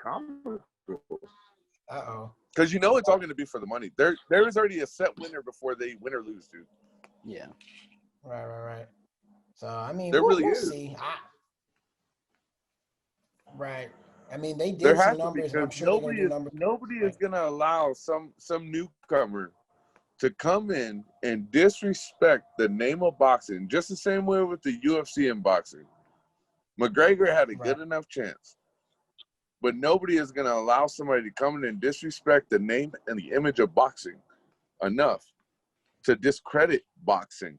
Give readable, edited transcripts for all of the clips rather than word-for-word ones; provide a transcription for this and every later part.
comical. Uh-oh. Because you know it's all going to be for the money. There is already a set winner before they win or lose, dude. Yeah. Right. So, I mean, There really we'll is. see. Right. I mean, they There did has some to, numbers, and I'm because sure they're going to do numbers. nobody is going to allow some newcomer to come in and disrespect the name of boxing, just the same way with the UFC and boxing. McGregor had a good enough chance. But nobody is going to allow somebody to come in and disrespect the name and the image of boxing enough to discredit boxing.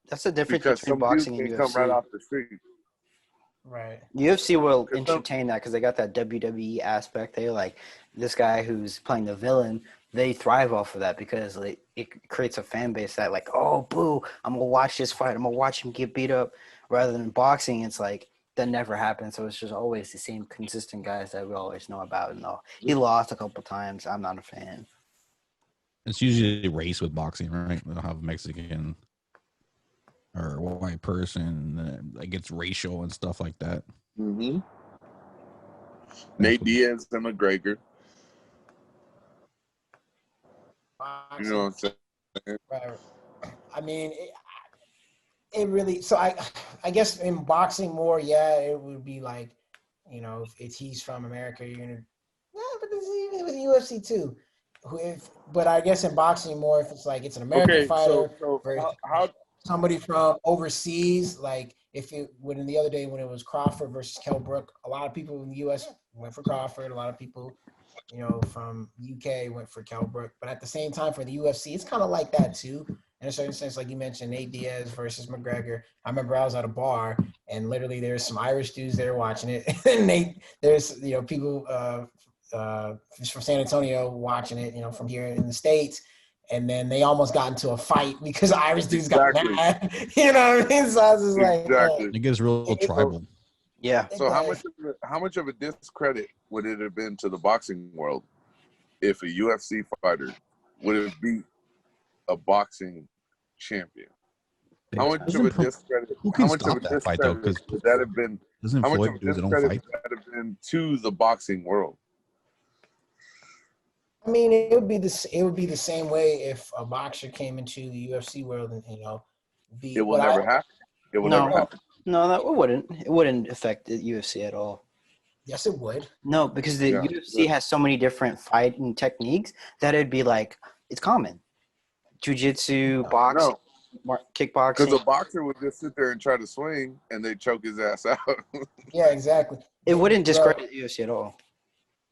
That's the difference because between some boxing dude and can UFC. come right off the street. Right. UFC will entertain that because they got that WWE aspect. They like this guy who's playing the villain. They thrive off of that because like, it creates a fan base that like, oh, boo, I'm going to watch this fight. I'm going to watch him get beat up. Rather than boxing, it's like, that never happens. So it's just always the same consistent guys that we always know about. And he lost a couple times. I'm not a fan. It's usually race with boxing, right? They'll have Mexican or white person. It gets racial and stuff like that. Mm-hmm. Nate Diaz and McGregor. Boxing. You know what I'm saying? Right. I mean, it really. So I guess in boxing more, yeah, it would be like, you know, if he's from America, you're gonna. Yeah, but this is even with UFC too. But I guess in boxing more, if it's like it's an American fighter, so how somebody from overseas, like when the other day when it was Crawford versus Kell Brook, a lot of people in the U.S. went for Crawford. A lot of people, you know, from UK went for Kell Brook. But at the same time, for the UFC, it's kind of like that too. In a certain sense, like you mentioned, Nate Diaz versus McGregor. I remember I was at a bar and literally there's some Irish dudes there watching it, and there's people from San Antonio watching it, from here in the States. And then they almost got into a fight because the Irish dudes got mad. You know what I mean? So I was just like, it gets real tribal. Yeah. So how much of a discredit would it have been to the boxing world if a UFC fighter would have beat a boxing champion? How much of a discredit? Who can stop that fight though? Because would that have been? Doesn't How much Floyd of a do his own discredit fight? would that have been to the boxing world? I mean, it would be the same way if a boxer came into the UFC world and it will never happen. It will never happen. No, it wouldn't. It wouldn't affect the UFC at all. Yes, it would. No, because the UFC has so many different fighting techniques that it'd be like it's common. Jiu-jitsu, boxing, kickboxing. Because a boxer would just sit there and try to swing, and they choke his ass out. Yeah, exactly. It wouldn't discredit the UFC at all.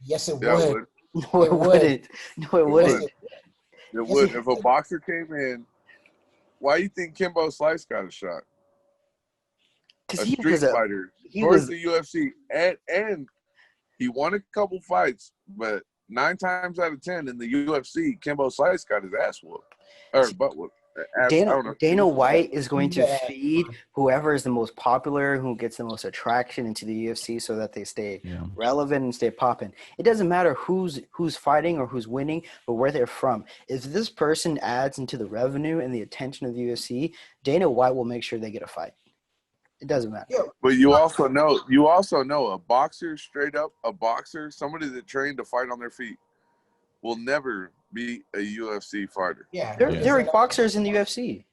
Yes, it Yeah, would. No, it wouldn't. No, it wouldn't. It would. If a boxer came in, why do you think Kimbo Slice got a shot? Because A he street was fighter towards the UFC, and he won a couple fights, but 9 times out of 10 in the UFC, Kimbo Slice got his ass whooped or butt whooped. Dana White is going to feed whoever is the most popular, who gets the most attraction into the UFC, so that they stay relevant and stay popping. It doesn't matter who's fighting or who's winning, but where they're from. If this person adds into the revenue and the attention of the UFC, Dana White will make sure they get a fight. It doesn't matter. But you also know a boxer, straight up a boxer, somebody that trained to fight on their feet, will never be a UFC fighter. Yeah, there are boxers in the UFC.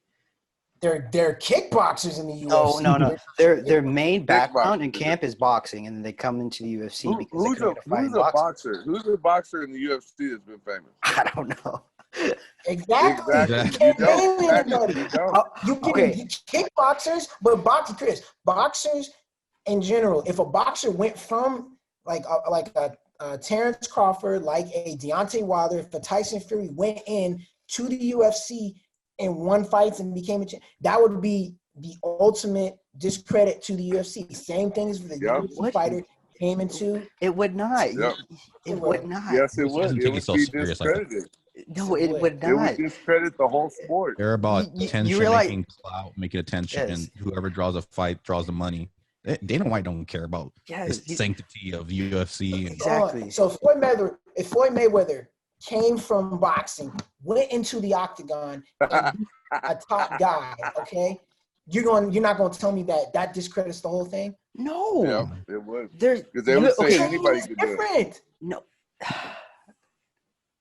They're kickboxers in the UFC. No. Their main background in camp is boxing, and then they come into the UFC because they couldn't get a fight in boxing. Boxer? Who's a boxer in the UFC that's been famous? I don't know. Exactly. You can't name anybody. You can kickboxers, but boxers in general. If a boxer went from like a Terrence Crawford, like a Deontay Wilder, if a Tyson Fury went in to the UFC and won fights and became a champion, that would be the ultimate discredit to the UFC. Same thing as the UFC fighter came into. It would not. Yep. It would not. Yes, it would. It would be discredited. No, it would not. It would discredit the whole sport. They're about attention, making clout, making attention, Yes. and whoever draws a fight draws the money. Dana White don't care about the sanctity of UFC. Exactly. So if Floyd Mayweather came from boxing, went into the octagon, and a top guy, okay, you're not going to tell me that discredits the whole thing? No. Yeah, it would. There's Because they would say okay. anybody It's could do it. different. No.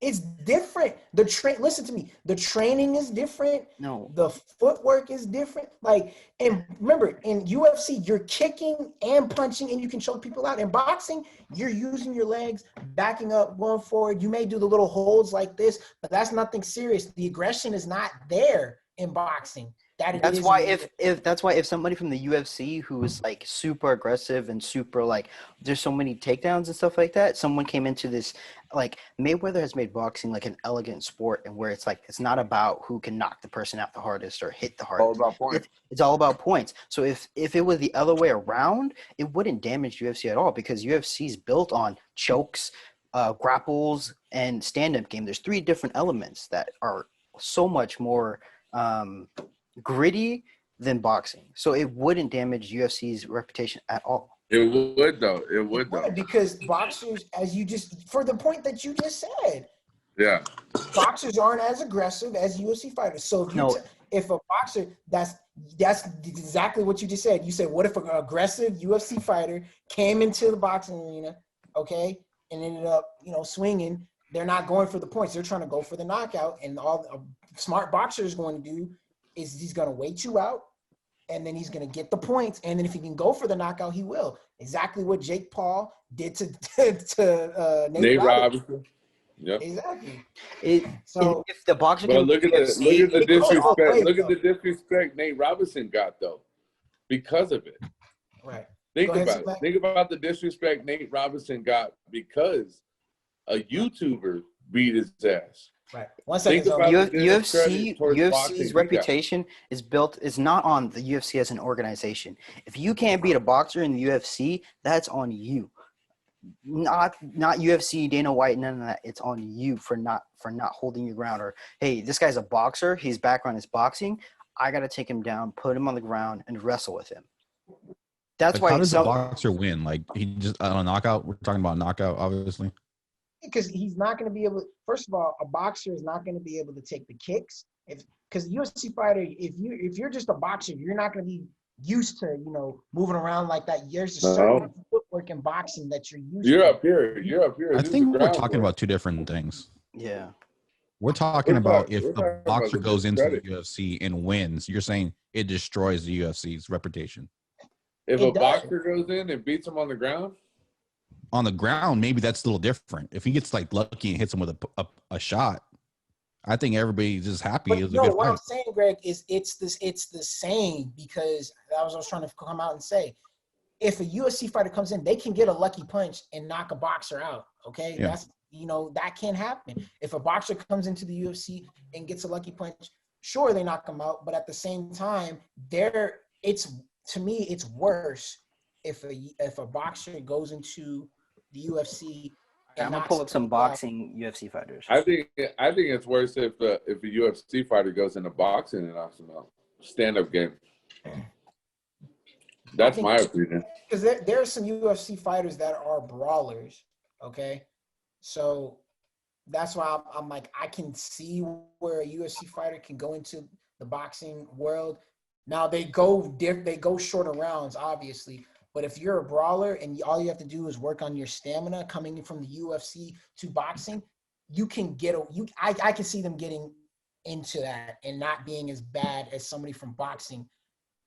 It's different. Listen to me. The training is different. No. The footwork is different. Like, and remember, in UFC, you're kicking and punching, and you can choke people out. In boxing, you're using your legs, backing up, going forward. You may do the little holds like this, but that's nothing serious. The aggression is not there in boxing. That's why if somebody from the UFC who is like super aggressive and super like there's so many takedowns and stuff like that, someone came into this like Mayweather has made boxing like an elegant sport and where it's like it's not about who can knock the person out the hardest or hit the hardest. All about points. It's all about points. So if it was the other way around, it wouldn't damage UFC at all because UFC is built on chokes, grapples, and stand-up game. There's 3 different elements that are so much more gritty than boxing, so it wouldn't damage UFC's reputation at all. It would though. It would though. Because boxers, as you just for the point that you just said, Yeah. boxers aren't as aggressive as UFC fighters. So if a boxer, that's exactly what you just said. You said, what if an aggressive UFC fighter came into the boxing arena, okay, and ended up swinging? They're not going for the points. They're trying to go for the knockout. And all a smart boxer is going to do is he's going to wait you out, and then he's going to get the points. And then if he can go for the knockout, he will. Exactly what Jake Paul did to Nate Robinson. Yep. Exactly. So if the boxer but look at the disrespect. Look at the disrespect Nate Robinson got though, because of it. Right. Think about it. Think about the disrespect Nate Robinson got because a YouTuber beat his ass. Right. One second. UFC's reputation is not on the UFC as an organization. If you can't beat a boxer in the UFC, that's on you. Not UFC, Dana White, none of that. It's on you for not holding your ground. Or hey, this guy's a boxer. His background is boxing. I got to take him down, put him on the ground, and wrestle with him. That's why. How does a boxer win? Like he just on a knockout? We're talking about knockout, obviously. Because he's not going to be able – first of all, a boxer is not going to be able to take the kicks. Because UFC fighter, if you're just a boxer, you're not going to be used to, moving around like that. There's a certain footwork in boxing that you're used to. You're up here. I think we're talking about 2 different things. Yeah. We're talking about if the boxer goes into the UFC and wins, you're saying it destroys the UFC's reputation. If a boxer goes in and beats him on the ground? On the ground, maybe that's a little different. If he gets like lucky and hits him with a shot, I think everybody's just happy. But what I'm saying, Greg, is it's the same because that was what I was trying to come out and say. If a UFC fighter comes in, they can get a lucky punch and knock a boxer out. Okay, yeah. That's that can happen. If a boxer comes into the UFC and gets a lucky punch, sure they knock him out, but at the same time, to me it's worse if a boxer goes into the UFC. I'm gonna pull up some boxing UFC fighters. I think it's worse if a UFC fighter goes into boxing and knocks him out. Stand-up game. That's my opinion. Because there are some UFC fighters that are brawlers. Okay, so that's why I'm like I can see where a UFC fighter can go into the boxing world. Now they go shorter rounds, obviously. But if you're a brawler and all you have to do is work on your stamina coming from the UFC to boxing, you can I can see them getting into that and not being as bad as somebody from boxing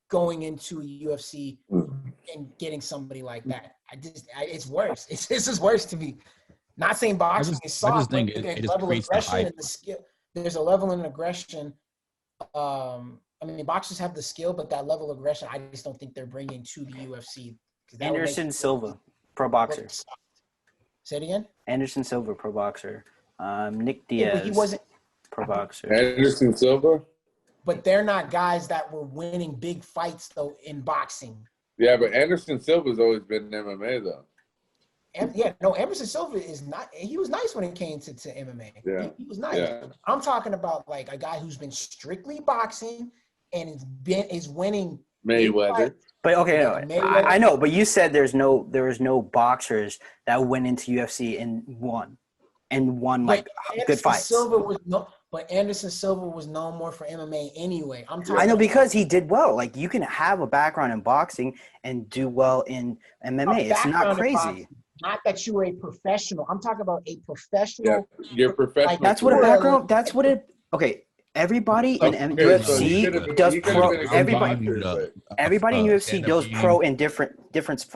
going into a UFC and getting somebody like that. It's worse. This is worse to me. Not saying boxing is soft. I just think it just creates the hype. And the skill. There's a level in aggression. I mean, boxers have the skill, but that level of aggression, I just don't think they're bringing to the UFC. Anderson Silva, pro boxer. Say it again. Anderson Silva, pro boxer. Nick Diaz, he wasn't pro boxer. Anderson Silva. But they're not guys that were winning big fights though in boxing. Yeah, but Anderson Silva's always been in MMA though. Anderson Silva is not. He was nice when it came to MMA. Yeah, he was nice. Yeah. I'm talking about like a guy who's been strictly boxing and is winning Mayweather. But okay, I know. But you said there was no boxers that went into UFC and won like a good fights. But Anderson Silva was known more for MMA anyway. I'm talking. I know because he did well. Like you can have a background in boxing and do well in MMA. It's not crazy. Boxing, not that you were a professional. I'm talking about a professional. Yeah, you're professional. Like, That's what a background. That's what it. Okay, everybody in UFC does pro. Everybody in UFC does pro in different.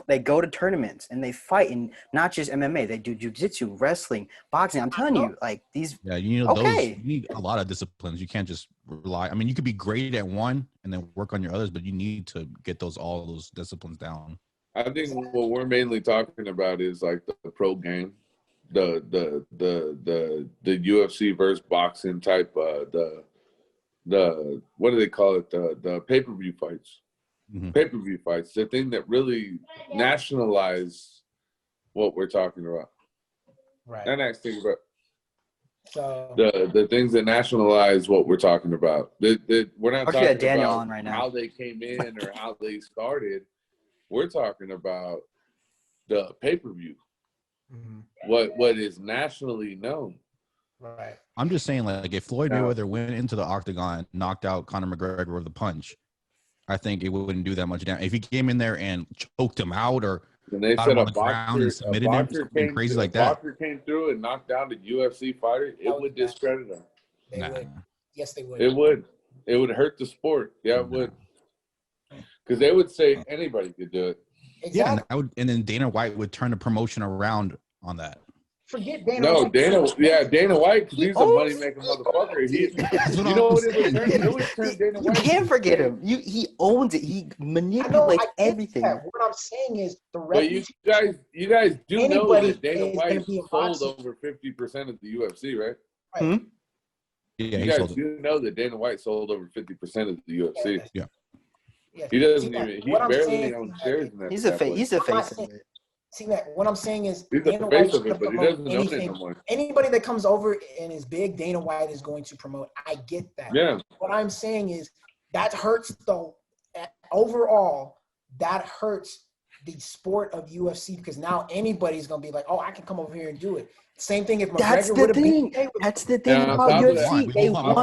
They go to tournaments and they fight, and not just MMA. They do jiu-jitsu, wrestling, boxing. I'm telling you, like these. Yeah, you know those. You need a lot of disciplines. You can't just rely. I mean, you could be great at one and then work on your others, but you need to get all those disciplines down. I think what we're mainly talking about is like the pro game, the UFC versus boxing type, the what do they call it? The pay-per-view fights. Mm-hmm. Pay-per-view fights, the thing that really nationalize what we're talking about. Right. And next thing about so the things that nationalize what we're talking about. We're not talking Daniel about on right now. how they came in or how they started. We're talking about the pay-per-view. Mm-hmm. What is nationally known. Right. I'm just saying, like, if Floyd Mayweather went into the octagon and knocked out Conor McGregor with a punch, I think it wouldn't do that much damage. If he came in there and choked him out or they got said him on the ground and submitted him, something crazy like that. If a boxer came through and knocked down the UFC fighter, it would discredit him. They would. Yes, they would. It would. It would hurt the sport. Yeah, it would. Because they would say anybody could do it. Exactly. Yeah, and then Dana White would turn the promotion around on that. Forget Dana. No, Dana White, because he's a money-making motherfucker. You know what it would turn? It would turn Dana White. You can't forget him. He owns it. He manipulates everything. What I'm saying is the revenue. But you guys do know that Dana White sold over 50% of the UFC, right? Right. Hmm? Yeah, you guys do know that Dana White sold over 50% of the UFC. Yeah. He doesn't even. He barely owns shares in that. He's a face of it. See that what I'm saying is he's the face of it, but he doesn't own it no more. Anybody that comes over and is big, Dana White is going to promote. I get that. Yeah. What I'm saying is that hurts overall. That hurts the sport of UFC because now anybody's gonna be like, oh, I can come over here and do it. Same thing if McGregor would have been. That's the thing about UFC. They want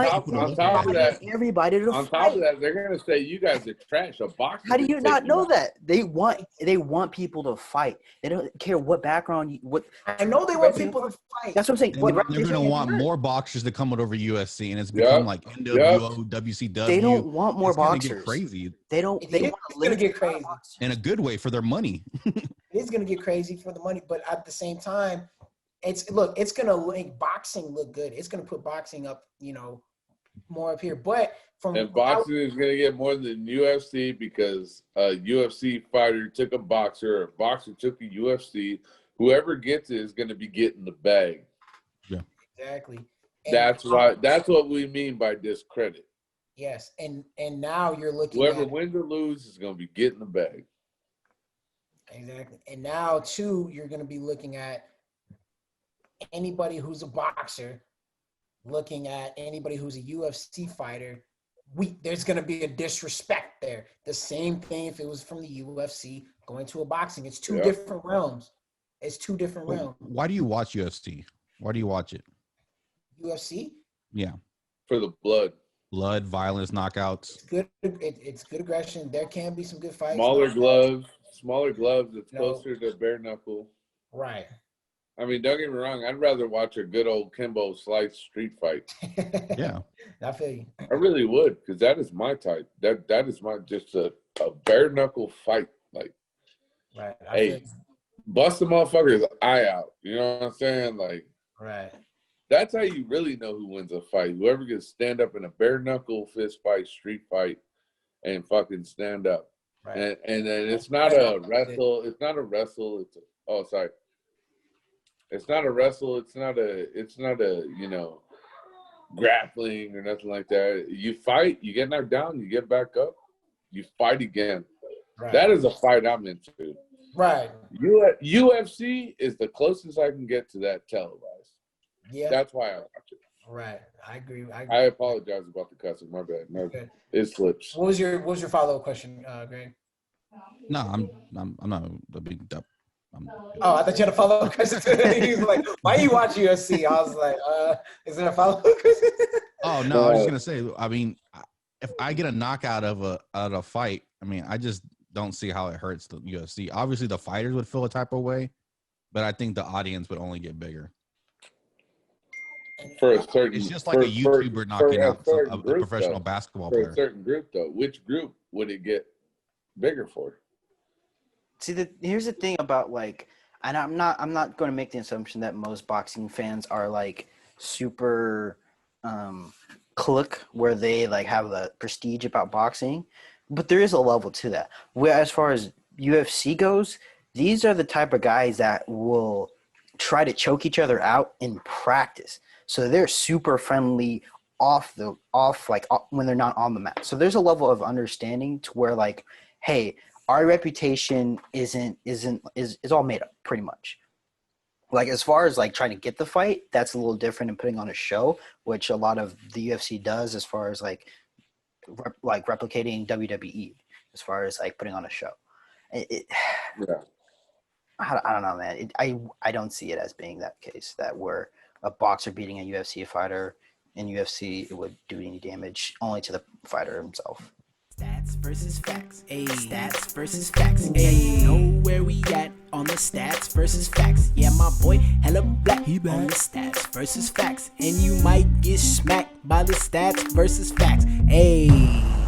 everybody to fight. On top of that, they're gonna say you guys are trash. A boxer. How do you not know that? They want people to fight. They don't care what background. I know they want people to fight. That's what I'm saying. They're gonna want more boxers to come over UFC, and it's become like NWO, WCW. They don't want more boxers. Get crazy. They don't. It's gonna get crazy in a good way for their money. It is gonna get crazy for the money, but at the same time. It's gonna make boxing look good. It's gonna put boxing up, more up here. But boxing is gonna get more than UFC because a UFC fighter took a boxer, or a boxer took a UFC. Whoever gets it is gonna be getting the bag. Yeah, exactly. That's what we mean by discredit. Yes, and now you're looking. Whoever wins or loses is gonna be getting the bag. Exactly, and now too, you're gonna be looking at. Anybody who's a boxer, looking at anybody who's a UFC fighter, there's going to be a disrespect there. The same thing if it was from the UFC going to a boxing. It's two different realms. It's two different realms. Why do you watch UFC? Why do you watch it? UFC? Yeah. For the blood. Blood, violence, knockouts. It's good. It's good aggression. There can be some good fights. Smaller gloves. It's closer to bare knuckle. Right. I mean, don't get me wrong. I'd rather watch a good old Kimbo Slice street fight. Yeah, I feel you. I really would, because that is my type. That is my just a bare knuckle fight. Like, right? Hey, bust the motherfucker's eye out. You know what I'm saying? Like, right. That's how you really know who wins a fight. Whoever can stand up in a bare knuckle fist fight, street fight, and fucking stand up. Right. And then it's not a wrestle. It's not a wrestle. It's not a wrestle. It's not a grappling or nothing like that. You fight, you get knocked down, you get back up, you fight again. Right. That is a fight I'm into. Right. UFC is the closest I can get to that televised. Yeah. That's why I watch it. Right. I agree. I apologize about the cussing. My bad. It slips. What was your follow-up question, Greg? No, I'm not a big Oh, I thought you had a follow-up question. He was like, "Why you watch UFC?" I was like, "Is there a follow-up question?" Oh no, I was just gonna say. I mean, if I get a knockout out of a fight, I mean, I just don't see how it hurts the UFC. Obviously, the fighters would feel a type of way, but I think the audience would only get bigger. For a certain, it's just like a YouTuber knocking out a professional basketball player. For a certain group, though, which group would it get bigger for? See, here's the thing about like, and I'm not going to make the assumption that most boxing fans are like super clique where they like have the prestige about boxing, but there is a level to that. Where as far as UFC goes, these are the type of guys that will try to choke each other out in practice. So they're super friendly when they're not on the mat. So there's a level of understanding to where like, hey, our reputation is all made up pretty much. Like as far as like trying to get the fight, that's a little different than putting on a show, which a lot of the UFC does as far as like replicating WWE as far as like putting on a show. Yeah. I don't know, man. I don't see it as being that case that where a boxer beating a UFC fighter in UFC, it would do any damage only to the fighter himself. Stats versus facts. Ayy. Stats versus facts. Ayy. Know where we at on the stats versus facts. Yeah, my boy, hella black. He black. On the stats versus facts. And you might get smacked by the stats versus facts. Ayy.